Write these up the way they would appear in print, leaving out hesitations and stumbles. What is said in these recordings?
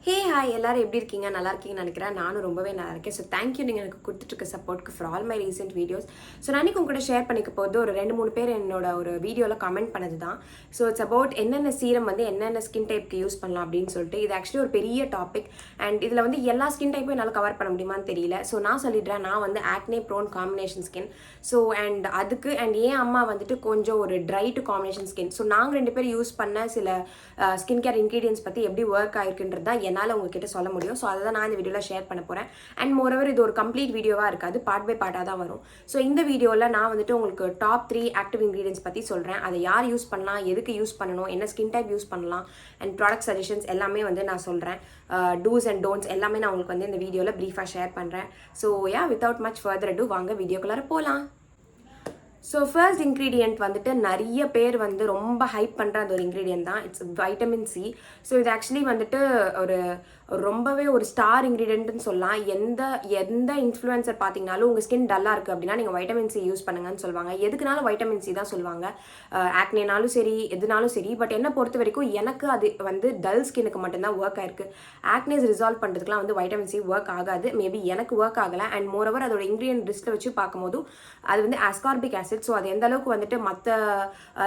Hey hi எல்லாரும் எப்படி இருக்கீங்க? நல்லா இருக்கீங்கன்னு நினைக்கிறேன். நானும் ரொம்பவே நல்லா இருக்கேன். ஸோ தேங்க்யூ நீங்கள் எனக்கு கொடுத்துட்ருக்க சப்போர்ட்க்கு for all my recent videos. So நான் உங்க கூட ஷேர் பண்ணிக்க போது ஒரு 2-3 பேர் என்னோட ஒரு வீடியோவில் கமெண்ட் பண்ணது தான். ஸோ இட்ஸ் அபவுட் என்னென்ன சீரம் வந்து என்னென்ன ஸ்கின் டைப்க்கு யூஸ் பண்ணலாம் அப்படின்னு சொல்லிட்டு. இது ஆக்சுவலி ஒரு பெரிய டாபிக் அண்ட் இதில் வந்து எல்லா ஸ்கின் டைப்பும் என்னால் கவர் பண்ண முடியுமான்னு தெரியல. ஸோ நான் சொல்லிடுறேன், நான் வந்து acne prone combination skin. So and அதுக்கு அண்ட் ஏன் அம்மா வந்துட்டு கொஞ்சம் ஒரு dry to combination skin. So நாங்கள் 2 பேர் யூஸ் பண்ண சில ஸ்கின் கேர் இன்க்ரீடியன்ஸ் பற்றி எப்படி ஒர்க் ஆயிருக்குன்றது தான் என்னால் உங்ககிட்ட சொல்ல முடியும். ஸோ அதை தான் நான் இந்த வீடியோவில் ஷேர் பண்ண போகிறேன். அண்ட் மோரோவர் இது ஒரு கம்ப்ளீட் வீடியோவாக இருக்காது, பார்ட் பை பார்ட்டாக தான் வரும். ஸோ இந்த வீடியோவில் நான் வந்துட்டு உங்களுக்கு டாப் 3 ஆக்டிவ் இன்க்ரீடியன்ஸ் பற்றி சொல்கிறேன். அதை யார் யூஸ் பண்ணலாம், எதுக்கு யூஸ் பண்ணணும், என்ன ஸ்கின் டைப் யூஸ் பண்ணலாம் அண்ட் ப்ராடக்ட் சஜஷன்ஸ் எல்லாமே வந்து நான் சொல்கிறேன். டூஸ் அண்ட் டோன்ட்ஸ் எல்லாமே நான் உங்களுக்கு வந்து இந்த வீடியோவில் ப்ரீஃபாக ஷேர் பண்ணுறேன். So without much further ado வாங்க வீடியோக்குள்ளார போகலாம். ஸோ ஃபர்ஸ்ட் இன்க்ரீடியன்ட் வந்துட்டு நிறைய பேர் வந்து ரொம்ப ஹைப் பண்ணுற அந்த ஒரு இன்க்ரீடியன்ட் தான். It's vitamin C. ஸோ இது ஆக்சுவலி வந்துட்டு ஒரு ரொம்பவே ஒரு ஸ்டார் இன்க்ரீடியன்ட்னு சொல்லலாம். எந்த இன்ஃப்ளூயன்சர் பார்த்தீங்கனாலும் உங்கள் ஸ்கின் டல்லாக இருக்குது அப்படின்னா நீங்கள் வைட்டமின் சி யூஸ் பண்ணுங்கன்னு சொல்லுவாங்க. எதுக்குனாலும் வைட்டமின் சி தான் சொல்லுவாங்க, ஆக்னேனாலும் சரி எதுனாலும் சரி. பட் என்னை பொறுத்த வரைக்கும் எனக்கு அது வந்து டல் ஸ்கின்னுக்கு மட்டும்தான் ஒர்க் ஆயிருக்கு. ஆக்னேஸ் ரிசால்வ் பண்ணுறதுக்குலாம் வந்து வைட்டமின் சி ஒர்க் ஆகாது. மேபி எனக்கு ஒர்க் ஆகலை. அண்ட் மோரோவர் அதோட இன்க்ரீடியன்ட் லிஸ்ட்டில் வச்சு பார்க்கும்போது அது வந்து அஸ்கார்பிக் ஆசிட். ஸோ அது எந்த அளவுக்கு வந்துட்டு மற்ற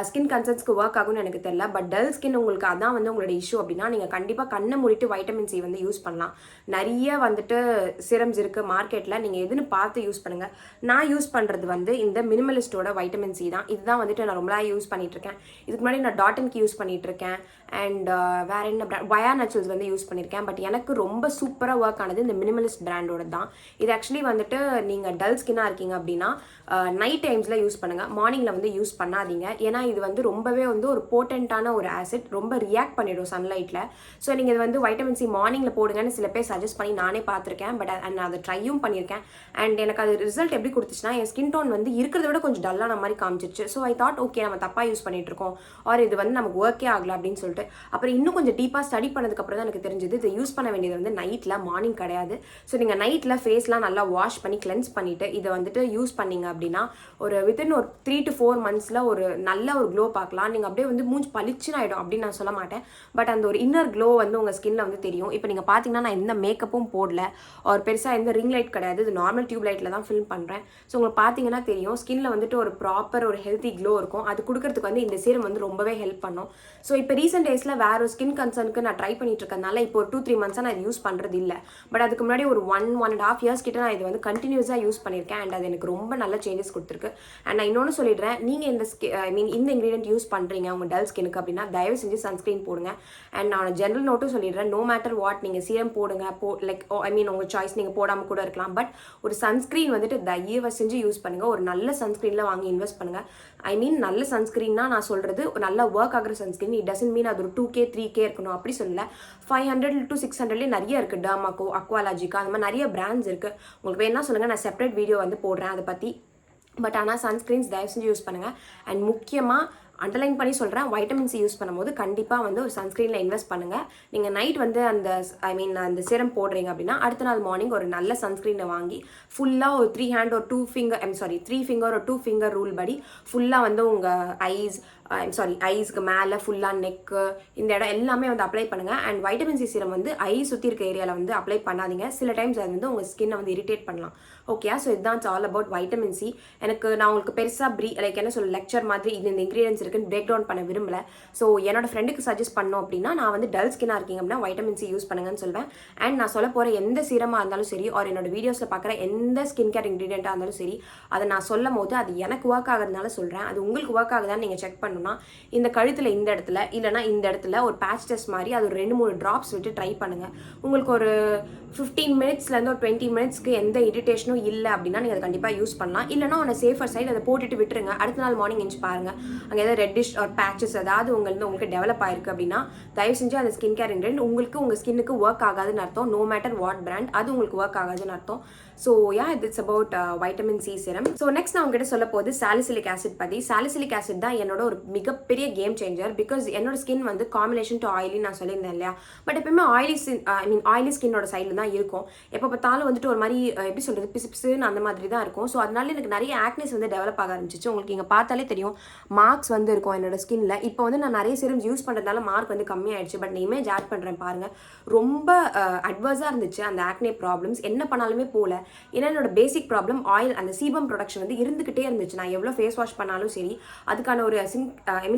ஸ்கின் கன்சர்ன்ஸ்க்கு ஒர்க் ஆகும்னு எனக்கு தெரியல. பட் டல் ஸ்கின் உங்களுக்கு அதான் வந்து உங்களோட இஷ்யூ அப்படின்னா நீங்கள் கண்டிப்பாக கண்ணை மூடிட்டு வைட்டமின் சி வந்து யூஸ் பண்ணலாம். நிறைய வந்துட்டு சிரம்ஸ் இருக்குது மார்க்கெட்டில், நீங்கள் எதுன்னு பார்த்து யூஸ் பண்ணுங்கள். நான் யூஸ் பண்ணுறது வந்து இந்த மினிமலிஸ்டோட வைட்டமின் சி தான். இதுதான் வந்துட்டு நான் ரொம்ப நாள் யூஸ் பண்ணிகிட்ருக்கேன். இதுக்கு முன்னாடி நான் டாட்டன்க்கு யூஸ் பண்ணிகிட்ருக்கேன் அண்ட் வேறு என்ன வயா நேச்சுரல்ஸ் வந்து யூஸ் பண்ணியிருக்கேன். பட் எனக்கு ரொம்ப சூப்பராக ஒர்க் ஆனது இந்த மினிமலிஸ்ட் பிராண்டோட தான். இது ஆக்சுவலி வந்துட்டு நீங்கள் டல் ஸ்கின்னாக இருக்கீங்க அப்படின்னா நைட் டைம்ஸில் யூஸ் பண்ணுங்கள், மார்னிங்கில் வந்து யூஸ் பண்ணாதீங்க. ஏன்னா இது வந்து ரொம்பவே வந்து ஒரு போட்டன்ட்டான ஒரு ஆசிட், ரொம்ப ரியாக்ட் பண்ணிடும் சன்லைட்டில். ஸோ நீங்கள் இது வந்து வைட்டமின் சி மார்னிங்கில் போடுங்கன்னு சில பேர் சஜஸ்ட் பண்ணி நானே பார்த்துருக்கேன். பட் நான் அதை ட்ரையும் பண்ணியிருக்கேன். அண்ட் எனக்கு அது ரிசல்ட் எப்படி கொடுத்துச்சுன்னா என் ஸ்கின் டோன் வந்து இருக்கிறத விட கொஞ்சம் டல்லான மாதிரி காமிச்சிருச்சு. ஸோ ஐ தாட் ஓகே நம்ம தப்பாக யூஸ் பண்ணிட்டு இருக்கோம், ஆர் இது வந்து நமக்கு ஒர்க்கே ஆகலை அப்படின்னு சொல்லிட்டு அப்புறம் இன்னும் கொஞ்சம் டீப்பாக ஸ்டடி பண்ணதுக்கப்புறம் தான் எனக்கு தெரிஞ்சது இதை யூஸ் பண்ண வேண்டியது வந்து நைட்டில், மார்னிங் கிடையாது. ஸோ நீங்கள் நைட்டில் ஃபேஸ்லாம் நல்லா வாஷ் பண்ணி கிளென்ஸ் பண்ணிவிட்டு இதை வந்துட்டு யூஸ் பண்ணிங்க அப்படின்னா ஒரு வித்தின் ஒரு 3 to 4 months ஒரு நல்ல ஒரு க்ளோ பார்க்கலாம். நீங்கள் அப்படியே வந்து மூஞ்சி பளிச்சுன்னு ஆகிடும் அப்படின்னு நான் சொல்ல மாட்டேன். பட் அந்த ஒரு இன்னர் க்ளோ வந்து உங்கள் ஸ்கின்ல வந்து தெரியும். இப்போ நீங்கள் பார்த்தீங்கன்னா நான் எந்த மேக்கப்பும் போடல, ஒரு பெருசாக எந்த ரிங் லைட் கிடையாது, இது நார்மல் டியூப் லைட்டில் தான் ஃபில்ம் பண்ணுறேன். ஸோ உங்களுக்கு பார்த்தீங்கன்னா தெரியும் ஸ்கின்ல வந்துட்டு ஒரு ப்ராப்பர் ஒரு ஹெல்த்தி க்ளோ இருக்கும். அது கொடுக்கறதுக்கு வந்து இந்த சீரம் வந்து ரொம்பவே ஹெல்ப் பண்ணும். ஸோ இப்போ ரீசெண்ட் டேஸில் வேற ஒரு ஸ்கின் கன்சர்னுக்கு நான் ட்ரை பண்ணிட்டு இருக்கனால இப்போ ஒரு 2-3 months நான் இது யூஸ் பண்ணுறது இல்லை. பட் அதுக்கு முன்னாடி ஒரு 1.5 years கிட்ட நான் இது வந்து கண்டினியூஸாக யூஸ் பண்ணியிருக்கேன். அண்ட் அது எனக்கு ரொம்ப நல்ல சேஞ்சஸ் கொடுத்துருக்கு. அண்ட் நான் இன்னொன்று சொல்லிடுறேன், நீங்கள் இந்த இன்க்ரீடியன்ட் யூஸ் பண்ணுறீங்க உங்கள் டல் ஸ்கினுக்கு அப்படின்னா தயவு செஞ்சு சன்ஸ்க்ரீன் போடுங்க. அண்ட் நான் ஜென்ரல் நோட்டும் சொல்லிடுறேன், நோ மேட்டர் வாட் நீங்கள் சீரம் போடுங்க, உங்கள் சாய்ஸ் நீங்கள் போடாமல் கூட இருக்கலாம். பட் ஒரு சன்ஸ்க்ரீன் வந்துட்டு தயவு செஞ்சு யூஸ் பண்ணுங்கள். ஒரு நல்ல சன்ஸ்க்ரீனில் வாங்கி இன்வெஸ்ட் பண்ணுங்கள். நல்ல சன்ஸ்க்ரீன்னா நான் சொல்கிறது நல்லா ஒர்க் ஆகிற சன்ஸ்க்ரீன். இட் டசன்ட் மீன் அது ஒரு 2K 3K இருக்கணும் அப்படி சொல்லல. 500 to 600 நிறைய இருக்குது. டர்மாக்கோ, அக்வாலாஜிக்கா, அந்த மாதிரி நிறைய பிராண்ட்ஸ் இருக்குது. உங்களுக்கு வேணா சொல்லுங்கள், நான் செப்பரேட் வீடியோ வந்து போடுறேன் அதை பற்றி. பட் ஆனால் சன்ஸ்க்ரீன்ஸ் தயவு செஞ்சு யூஸ் பண்ணுங்கள். அண்ட் முக்கியமாக அண்டர்லைன் பண்ணி சொல்கிறேன், வைட்டமின் சி யூஸ் பண்ணும்போது கண்டிப்பாக வந்து ஒரு சன்ஸ்க்ரீனில் இன்வெஸ்ட் பண்ணுங்கள். நீங்கள் நைட் வந்து அந்த சிரம் போடுறீங்க அப்படின்னா அடுத்த நாள் மார்னிங் ஒரு நல்ல சன்ஸ்க்ரீனை வாங்கி ஃபுல்லாக ஒரு 3 hand or 2 finger 3 finger or 2 finger rule படி ஃபுல்லாக வந்து உங்கள் ஐஸ்க்கு மேலே ஃபுல்லாக நெக்கு இந்த இடம் எல்லாமே வந்து அப்ளை பண்ணுங்கள். அண்ட் வைட்டமின் சி சீரம் வந்து ஐ சுற்றி இருக்க ஏரியாவில் வந்து அப்ளை பண்ணாதீங்க. சில டைம்ஸ் அது வந்து உங்கள் ஸ்கின்னை வந்து இரிட்டேட் பண்ணலாம். ஓகே, ஸோ இதுதான் ஆல் அபவுட் வைட்டமின் சி. நான் உங்களுக்கு பெருசாக என்ன சொல்ல லெக்சர் மாதிரி இந்த இன்க்ரீடியன்ஸ் இருக்குன்னு பிரேக் டவுன் பண்ண விரும்பல. ஸோ என்னோட ஃப்ரெண்டுக்கு சஜஸ்ட் பண்ணோம் அப்படின்னா நான் வந்து டல் ஸ்கின்னாக இருக்கீங்க அப்படின்னா வைட்டமின் சி யூஸ் பண்ணுங்கன்னு சொல்வேன். அண்ட் நான் சொல்ல போகிற எந்த சீரமாக இருந்தாலும் சரி, ஆர் என்னோட வீடியோஸில் பார்க்குற எந்த ஸ்கின் கேர் இன்க்ரீடியண்ட்டாக இருந்தாலும் சரி, அதை நான் சொல்லும் போது அது எனக்கு ஒர்க் ஆகிறதுனால சொல்கிறேன். அது உங்களுக்கு ஒர்க் ஆகுதான்னு நீங்கள் செக் பண்ணணும். இந்த கழுத்தில் இந்த இடத்துல இல்லைனா இந்த இடத்துல ஒரு பேட்ச் டெஸ்ட் மாதிரி அது ஒரு 2-3 ட்ராப்ஸ் விட்டு ட்ரை பண்ணுங்கள். உங்களுக்கு ஒரு 15 minutesலேருந்து ஒரு 20 minutesக்கு எந்த இரிட்டேஷனும் இல்லை அப்படின்னா நீங்கள் அதை கண்டிப்பாக யூஸ் பண்ணலாம். இல்லைனா ஒன்று சேஃபர் சைடு அதை போட்டுட்டு விட்டுருங்க. அடுத்த நாள் மார்னிங் எஞ்சி பாருங்கள், அங்கே ஏதாவது ரெட்டிஷ் ஒரு பேச்சஸ் ஏதாவது உங்களுக்கு டெவலப் ஆயிருக்கு அப்படின்னா தயவு செஞ்சு அந்த ஸ்கின் கேர் இன்க்ரீடியன்ட் உங்கள் ஸ்கின்னுக்கு ஒர்க் ஆகாதுன்னு அர்த்தம். நோ மேட்டர் வாட் பிராண்ட், அது உங்களுக்கு ஒர்க் ஆகாதுன்னு அர்த்தம். So it's about vitamin C சிரம். ஸோ நெக்ஸ்ட் நான் உங்ககிட்ட சொல்ல போது சாலிசிலிக் ஆசிட் பற்றி. சாலிசிலிக் ஆசிட் தான் என்னோட ஒரு மிகப்பெரிய கேம் சேஞ்சர். பிகாஸ் என்னோட ஸ்கின் வந்து காம்பினேஷன் டு ஆயிலி நான் சொல்லியிருந்தேன் இல்லையா. பட் எப்பவுமே ஆயிலி ஸ்கின்னோட சைடில் தான் இருக்கும். எப்போ பார்த்தாலும் வந்துட்டு ஒரு மாதிரி எப்படி சொல்கிறது பிசுன்னு அந்த மாதிரி தான் இருக்கும். ஸோ அதனால எனக்கு நிறைய ஆக்னேஸ் வந்து டெவலப் ஆக ஆரம்பிச்சிச்சு. உங்களுக்கு இங்கே பார்த்தாலே தெரியும் மார்க்ஸ் வந்து இருக்கும் என்னோட ஸ்கின்ல. இப்போ வந்து நான் நிறைய சீரம்ஸ் யூஸ் பண்ணுறதால மார்க் வந்து கம்மியாயிடுச்சு. பட் நான் இமேஜ் ஆட் பண்ணுறேன் பாருங்கள், ரொம்ப அட்வர்ஸாக இருந்துச்சு அந்த ஆக்னே ப்ராப்ளம்ஸ். என்ன பண்ணாலுமே போகல. ஏன்னா என்னோட பேசிக் ப்ராப்ளம் ஆயில், அந்த சீபம் ப்ரொடக்ஷன் வந்து இருந்துக்கிட்டே இருந்துச்சு. நான் எவ்வளோ ஃபேஸ் வாஷ் பண்ணாலும் சரி, அதுக்கான ஒரு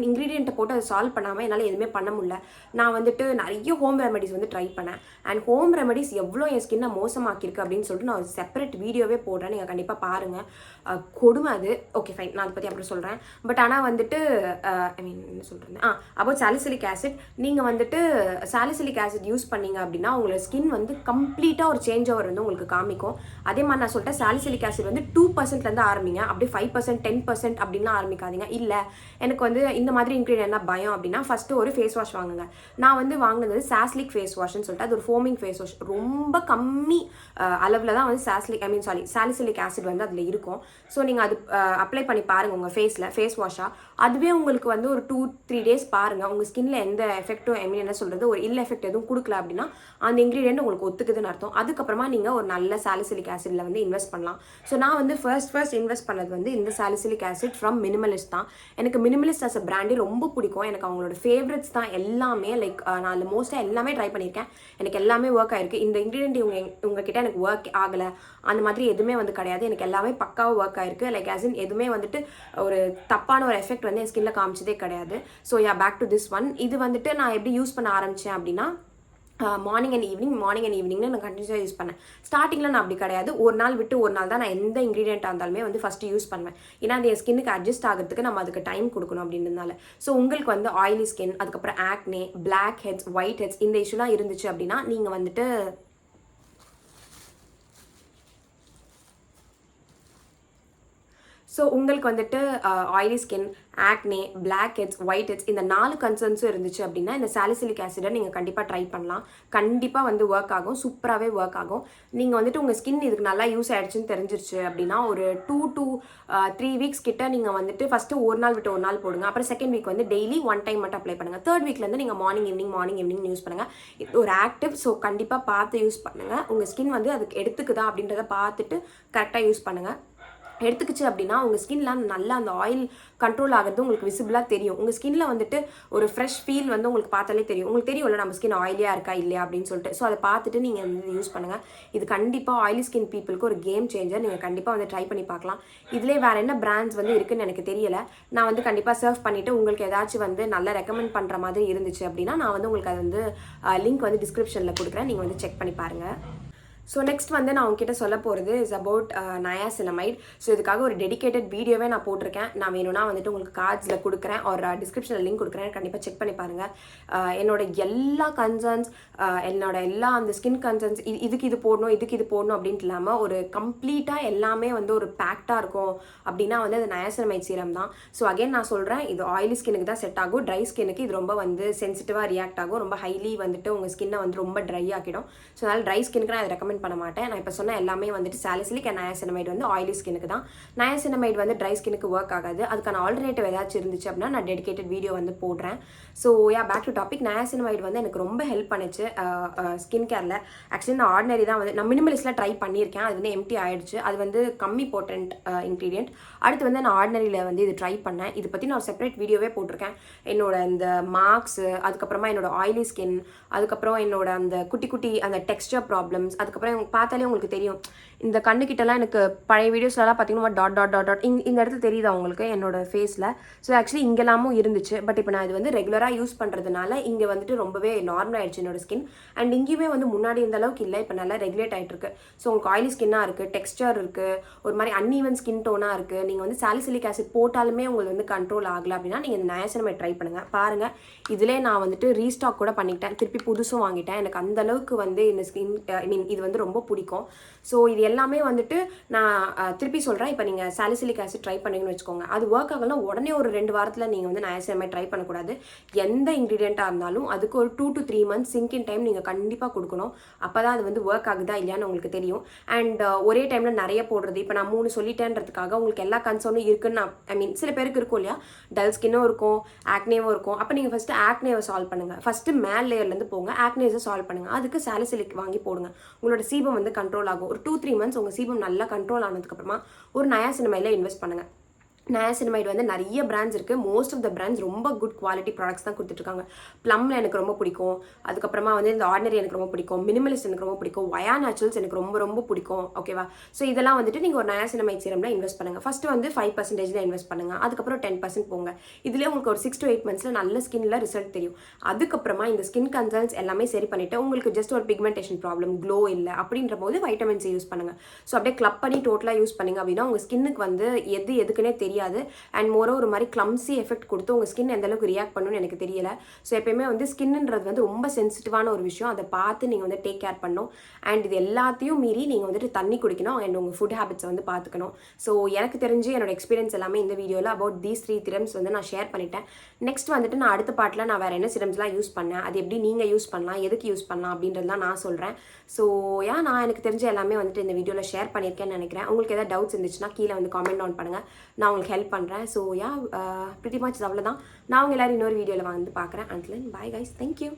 இன்க்ரீடியண்ட்டை போட்டு அதை சால்வ் பண்ணாமல் என்னால் எதுவுமே பண்ண முடியல. நான் வந்துட்டு நிறைய ஹோம் ரெமெடிஸ் வந்து ட்ரை பண்ணேன். அண்ட் ஹோம் ரெமெடிஸ் எவ்வளோ என் ஸ்கின்னை மோசமாக்கியிருக்கு அப்படின்னு சொல்லிட்டு நான் ஒரு செப்பரேட் வீடியோவே போடுறேன், நீங்கள் கண்டிப்பாக பாருங்கள். கொடுமை அது. ஓகே ஃபைன், நான் அதை பற்றி அப்புறம் சொல்கிறேன். பட் ஆனால் வந்துட்டு என்ன சொல்கிறேன், அபவுட் சாலிசிலிக் ஆசிட். நீங்கள் வந்துட்டு சாலிசிலிக் ஆசிட் யூஸ் பண்ணீங்க அப்படின்னா உங்களோட ஸ்கின் வந்து கம்ப்ளீட்டாக ஒரு சேஞ்ச் ஓவர் வந்து உங்களுக்கு காமிக்கும். அதே மாதிரி நான் சொல்லிட்டேன், சாலிசிலிக் ஆசிட் வந்து 2%லேருந்து ஆரம்பிங்க. அப்படியே 5%, 10% அப்படின்லாம் ஆரம்பிக்காதீங்க. இல்லை எனக்கு வந்து இந்த மாதிரி இன்க்ரீடியன்ட்னா பயம் அப்படின்னா ஃபஸ்ட்டு ஒரு ஃபேஸ் வாஷ் வாங்குங்க. நான் வந்து வாங்கினது சாஸ்லிக் ஃபேஸ் வாஷ்ன்னு சொல்லிட்டு, அது ஒரு ஃபோமிங் ஃபேஸ் வாஷ். ரொம்ப கம்மி அளவில் தான் வந்து சாலிசிலிக் ஆசிட் வந்து அதில் இருக்கும். ஸோ நீங்கள் அது அப்ளை பண்ணி பாருங்கள் உங்கள் ஃபேஸில், ஃபேஸ் வாஷாக. அதுவே உங்களுக்கு வந்து ஒரு 2-3 டேஸ் பாருங்கள், உங்கள் ஸ்கின்ல எந்த எஃபெக்ட்டும் என்ன சொல்கிறது, ஒரு இல் எஃபெக்ட் எதுவும் கொடுக்கல அப்படின்னா அந்த இன்க்ரீடியன்ட் உங்களுக்கு ஒத்துக்குதுன்னு அர்த்தம். அதுக்கப்புறமா நீங்கள் ஒரு நல்ல சாலிசிலிக் ஆசிடில் வந்து இன்வெஸ்ட் பண்ணலாம். ஸோ நான் வந்து ஃபர்ஸ்ட் இன்வெஸ்ட் பண்ணது வந்து இந்த சாலிசிலிக் ஆசிட் ஃப்ரம் மினிமலிஸ்ட் தான். எனக்கு மினிமலிஸ்ட் அஸ் அ பிராண்டே ரொம்ப பிடிக்கும். எனக்கு அவங்களோட ஃபேவரட்ஸ் தான் எல்லாமே. லைக் நான் அதில் மோஸ்ட்டாக எல்லாமே ட்ரை பண்ணியிருக்கேன், எனக்கு எல்லாமே ஒர்க் ஆயிருக்கு. இந்த இன்க்ரீடியன்ட் உங்ககிட்ட எனக்கு ஒர்க் ஆகலை அந்த மாதிரி எதுவுமே வந்து கிடையாது. எனக்கு எல்லாமே பக்காவாக ஒர்க் ஆயிருக்கு. லைக் ஆஸ் இன் எதுவுமே வந்துட்டு ஒரு தப்பான ஒரு எஃபெக்ட் வந்து என் ஸ்கின்ல காமிச்சதே கிடையாது. So back to this one. இது வந்துட்டு நான் எப்படி யூஸ் பண்ண ஆரம்பித்தேன் அப்படின்னா, மார்னிங் அண்ட் ஈவினிங்னு நான் கண்டினியூஸாக யூஸ் பண்ணேன். ஸ்டார்டிங்கில் நான் அப்படி கிடையாது, ஒரு நாள் விட்டு ஒரு நாள் தான் நான் எந்த இன்க்ரீடியண்ட்டாக இருந்தாலுமே வந்து ஃபஸ்ட்டு யூஸ் பண்ணுவேன். ஏன்னா அது என் ஸ்கின்னுக்கு அட்ஜஸ்ட் ஆகிறதுக்கு நம்ம அதுக்கு டைம் கொடுக்கணும் அப்படின்றதுனால. ஸோ உங்களுக்கு வந்து ஆயிலி ஸ்கின், அதுக்கப்புறம் acne, blackheads, whiteheads, இந்த இஷ்யூலாம் இருந்துச்சு அப்படின்னா நீங்கள் வந்துட்டு உங்களுக்கு வந்துட்டு oily skin, acne, blackheads, whiteheads, இந்த 4 கன்சர்ன்ஸும் இருந்துச்சு அப்படின்னா இந்த சாலிசிலிக் ஆசிடை நீங்கள் கண்டிப்பாக ட்ரை பண்ணலாம். கண்டிப்பாக வந்து ஒர்க் ஆகும், சூப்பராகவே ஒர்க் ஆகும். நீங்கள் வந்துட்டு உங்கள் ஸ்கின் இதுக்கு நல்லா யூஸ் ஆகிடுச்சுன்னு தெரிஞ்சிருச்சு அப்படின்னா ஒரு 2 to 3 வீக்ஸ் கிட்ட நீங்கள் வந்துட்டு ஃபஸ்ட்டு ஒரு நாள் விட்டு ஒரு நாள் போடுங்க. அப்புறம் செகண்ட் வீக் வந்து டெய்லி 1 டைம் மட்டும் அப்ளை பண்ணுங்கள். தேர்ட் வீக்லேருந்து நீங்கள் மார்னிங் ஈவினிங் யூஸ் பண்ணுங்கள். இது ஒரு ஆக்டிவ். ஸோ கண்டிப்பாக பார்த்து யூஸ் பண்ணுங்கள். உங்கள் ஸ்கின் வந்து அதுக்கு எடுத்துக்குதா அப்படின்றத பார்த்துட்டு கரெக்டாக யூஸ் பண்ணுங்கள். எடுத்துக்கிச்சு அப்படின்னா உங்கள் ஸ்கின்ல நல்லா அந்த ஆயில் கண்ட்ரோல் ஆகிறது உங்களுக்கு விசிபிளாக தெரியும். உங்கள் ஸ்கின்ல வந்துட்டு ஒரு ஃப்ரெஷ் ஃபீல் வந்து உங்களுக்கு பார்த்தாலே தெரியும். உங்களுக்கு தெரியும்ல நம்ம ஸ்கின் ஆயிலியாக இருக்கா இல்லையா அப்படின்னு சொல்லிட்டு. ஸோ அதை பார்த்துட்டு நீங்கள் வந்து யூஸ் பண்ணுங்கள். இது கண்டிப்பாக ஆயிலி ஸ்கின் பீப்புளுக்கு ஒரு கேம் சேஞ்சர். நீங்கள் கண்டிப்பாக வந்து ட்ரை பண்ணி பார்க்கலாம். இதிலே வேறு என்ன பிராண்ட்ஸ் வந்து இருக்குன்னு எனக்கு தெரியலை. நான் வந்து கண்டிப்பாக சர்வ் பண்ணிவிட்டு உங்களுக்கு ஏதாச்சும் வந்து நல்லா ரெக்கமெண்ட் பண்ணுற மாதிரி இருந்துச்சு அப்படின்னா நான் வந்து உங்களுக்கு அது வந்து லிங்க் வந்து டிஸ்கிரிப்ஷனில் கொடுக்குறேன், நீங்கள் வந்து செக் பண்ணி பாருங்கள். ஸோ நெக்ஸ்ட் வந்து நான் உங்ககிட்ட சொல்ல போகிறது இஸ் அபவுட் நயாசினமைட். ஸோ இதுக்காக ஒரு டெடிகேட்டட் வீடியோவே நான் போட்டிருக்கேன். நான் வேணும்னா வந்துட்டு உங்களுக்கு கார்ட்ஸில் கொடுக்குறேன், ஒரு டிஸ்கிரிப்ஷனில் லிங்க் கொடுக்குறேன், கண்டிப்பாக செக் பண்ணி பாருங்கள். என்னோட எல்லா கன்சர்ன்ஸ், என்னோட எல்லா அந்த ஸ்கின் கன்சர்ன்ஸ், இதுக்கு இது போடணும் அப்படின்ட்டு இல்லாமல் ஒரு கம்ப்ளீட்டாக எல்லாமே வந்து ஒரு பேக்டாக இருக்கும் அப்படின்னா வந்து அது நயாசினமைட் சீரம் தான். ஸோ அகைன் நான் சொல்கிறேன், இது ஆயிலி ஸ்கின்னுக்கு தான் செட் ஆகும். ட்ரை ஸ்கின்னுக்கு இது ரொம்ப வந்து சென்சிட்டிவாக ரியாக்ட் ஆகும். ரொம்ப ஹைலி வந்துட்டு உங்கள் ஸ்கின்னை வந்து ரொம்ப ட்ரை ஆக்கிடும். ஸோ அதனால் ட்ரை ஸ்கின்னுக்கு நான் அதை ரெக்கமெண்ட் பண்ண மாட்டேன். நான் இப்போ சொன்ன எல்லாமே வந்துட்டு சாலிசிலிக் அண்ட் நயாசினமைட் வந்து ஆயிலி ஸ்கின்னுக்கு தான். நயாசினமைட் வந்து ட்ரை ஸ்கின்னுக்கு ஒர்க் ஆகாது. அதுக்கான ஆல்டர்னேட்டிவ் ஏதாச்சும் இருந்துச்சு அப்படின்னா நான் டெடிகேட்டட் வீடியோ வந்து போடுறேன். So back to topic. Niacinamide வந்து எனக்கு ரொம்ப ஹெல்ப் பண்ணிச்சு ஸ்கின் கேரில். ஆக்சுவலி நான் ஆர்டினரி தான் வந்து நான் மினிமலிஸ்ட்டில் ட்ரை பண்ணியிருக்கேன். அது வந்து எம்டி ஆயிடுச்சு. அது வந்து கம்மி போட்டன்ட் இன்க்ரீடியன்ட். அடுத்து வந்து நான் ஆர்டினரியில் வந்து இது ட்ரை பண்ணேன். இது பற்றி நான் ஒரு செப்பரேட் வீடியோவே போட்டிருக்கேன். என்னோட இந்த மார்க்ஸு, அதுக்கப்புறமா என்னோட ஆயிலி ஸ்கின், அதுக்கப்புறம் என்னோட அந்த குட்டி அந்த டெக்ஸ்டர் ப்ராப்ளம்ஸ், அதுக்கப்புறம் பார்த்தாலே உங்களுக்கு தெரியும் இந்த கண்ணுக்கிட்டலாம் எனக்கு பழைய வீடியோஸ்லாம் பார்த்தீங்கன்னா டாட் இந்த இடத்துல தெரியுது அவங்களுக்கு என்னோட ஃபேஸில். ஸோ ஆக்சுவலி இங்கெல்லாமும் இருந்துச்சு. பட் இப்போ நான் இது வந்து ரெகுலராக யூஸ் பண்ணுறதுனால இங்கே வந்துட்டு ரொம்பவே நார்மல் ஆயிடுச்சு என்னோட ஸ்கின். அண்ட் இங்கேயுமே வந்து முன்னாடி இந்த அளவுக்கு இல்லை, இப்போ நல்லா ரெகுலேட் ஆகிட்டு இருக்கு. ஸோ உங்களுக்கு ஆயிலி ஸ்கின்னாக இருக்குது, டெக்ஸ்டர் இருக்குது, ஒரு மாதிரி அன்ஈவன் ஸ்கின் டோனாக இருக்குது. நீங்கள் வந்து சாலிசிலிக் ஆசிட் போட்டாலுமே உங்களுக்கு வந்து கண்ட்ரோல் ஆகலை அப்படின்னா நீங்கள் இந்த நயாசினமைட் ட்ரை பண்ணுங்கள். பாருங்கள், இதிலே நான் வந்துட்டு ரீஸ்டாக் கூட பண்ணிட்டேன், திருப்பி புதுசும் வாங்கிட்டேன். எனக்கு அந்த அளவுக்கு வந்து இந்த ஸ்கின் இது வந்து ரொம்ப பிடிக்கும். ஸோ இது எல்லாமே வந்துட்டு நான் திருப்பி சொல்கிறேன். இப்போ நீங்கள் சாலிசிலிக் ஆசிட் ட்ரை பண்ணிங்கன்னு வச்சுக்கோங்க, அது ஒர்க் ஆகலாம் உடனே ஒரு 2 வாரத்தில் நீங்கள் வந்து நயாசினமைட் ட்ரை பண்ணக்கூடாது. எந்த இன்க்ரீடியண்ட்டாக இருந்தாலும் அதுக்கு ஒரு 2 to 3 months சிங்கின் டைம் நீங்கள் கண்டிப்பாக கொடுக்கணும். அப்போ தான் அது வந்து ஒர்க் ஆகுதா இல்லையான்னு உங்களுக்கு தெரியும். அண்ட் ஒரே டைமில் நிறைய போடுறது, இப்போ நான் 3 சொல்லிட்டேன்றதுக்காக உங்களுக்கு எல்லா கன்சர்னும் இருக்குன்னு சில பேருக்கு இருக்கும் இல்லையா, டல் ஸ்கின்னும் இருக்கும், ஆக்னேவும் இருக்கும். அப்போ நீங்கள் ஃபஸ்ட்டு ஆக்னேவை சால்வ் பண்ணுங்கள். ஃபஸ்ட்டு மேல் லேயர்லேருந்து போங்க, ஆக்னேஸை சால்வ் பண்ணுங்கள். அதுக்கு சாலிசிலிக் வாங்கி போடுங்க. உங்களோட சீபம் வந்து கண்ட்ரோல் ஆகும். ஒரு 2-3 months உங்கள் சீபம் நல்லா கண்ட்ரோல் ஆனதுக்கப்புறமா ஒரு நயாசினமைடில் இன்வெஸ்ட் பண்ணுங்கள். நயாசினமைடு வந்து நிறைய பிராண்ட்ஸ் இருக்குது. மோஸ்ட் ஆஃப் த பிராண்ட்ஸ் ரொம்ப குட் குவாலிட்டி ப்ராடக்ட்ஸ் தான் கொடுத்துட்ருக்காங்க. ப்ளம்ல எனக்கு ரொம்ப பிடிக்கும். அதுக்கப்புறமா வந்து இந்த ஆர்டினரி எனக்கு ரொம்ப பிடிக்கும். மினிமலிஸ்ட் எனக்கு ரொம்ப பிடிக்கும். வயா நேச்சுரல்ஸ் எனக்கு ரொம்ப ரொம்ப பிடிக்கும். ஓகேவா? ஸோ இதெல்லாம் வந்துட்டு நீங்கள் ஒரு நயாசினமைட் சீரமில் இன்வெஸ்ட் பண்ணுங்கள். ஃபஸ்ட்டு வந்து 5% தான் இன்வெஸ்ட் பண்ணுங்கள். அதுக்கப்புறம் 10% போங்க. இதுலேயே உங்களுக்கு ஒரு 6 to 8 months நல்ல ஸ்கின்ல ரிசல்ட் தெரியும். அதுக்கப்புறமா இந்த ஸ்கின் கன்சர்ன்ஸ் எல்லாமே சரி பண்ணிவிட்டு உங்களுக்கு ஜஸ்ட் ஒரு பிக்மெண்டேஷன் ப்ராப்ளம், க்ளோ இல்லை அப்படின்ற போது வைட்டமின் சி யூஸ் பண்ணுங்கள். ஸோ அப்படியே கிளப் பண்ணி டோட்டலாக யூஸ் பண்ணிங்க அப்படின்னா உங்கள் ஸ்கின்னுக்கு வந்து எதுக்குன்னே தெரியாது. அண்ட் மோரோ ஒரு மாதிரி கிளம்ஸி எஃபெக்ட் கொடுத்து உங்கள் ஸ்கின் எந்த அளவுக்கு ரியாக்ட் பண்ணணும்னு எனக்கு தெரியல. ஸோ எப்பயுமே வந்து ஸ்கின்ன்றது வந்து ரொம்ப சென்சிட்டிவான ஒரு விஷயம். அதை பார்த்து நீங்கள் வந்து டேக் கேர் பண்ணணும். அண்ட் இது எல்லாத்தையும் மீறி நீங்கள் வந்துட்டு தண்ணி குடிக்கணும் அண்ட் உங்கள் ஃபுட் ஹேபிட்ஸை வந்து பார்த்துக்கணும். ஸோ எனக்கு தெரிஞ்சு என்னோட எக்ஸ்பீரியன்ஸ் எல்லாமே இந்த வீடியோவில் அபவுட் தீஸ் 3 சிரம்ஸ் வந்து நான் ஷேர் பண்ணிட்டேன். நெக்ஸ்ட் வந்துட்டு நான் அடுத்த பாட்டில் நான் வேறு என்ன சிரம்ஸ்லாம் யூஸ் பண்ணேன், அது எப்படி நீங்கள் யூஸ் பண்ணலாம், எதுக்கு யூஸ் பண்ணலாம் அப்படின்றதுலாம் நான் சொல்கிறேன். ஸோ நான் எனக்கு தெரிஞ்ச எல்லாமே வந்துட்டு இந்த வீடியோவில் ஷேர் பண்ணியிருக்கேன்னு நினைக்கிறேன். உங்களுக்கு ஏதாவது டவுட்ஸ் இருந்துச்சுன்னா கீழே வந்து காமெண்ட் டவுன் பண்ணுங்கள். நான் உங்களுக்கு ஹெல்ப் பண்ணுறேன். ஸோ pretty much அவ்வளோதான். நான் உங்கள் எல்லாரும் இன்னொரு வீடியோவில் வந்து பார்க்குறேன். until then bye guys, thank you.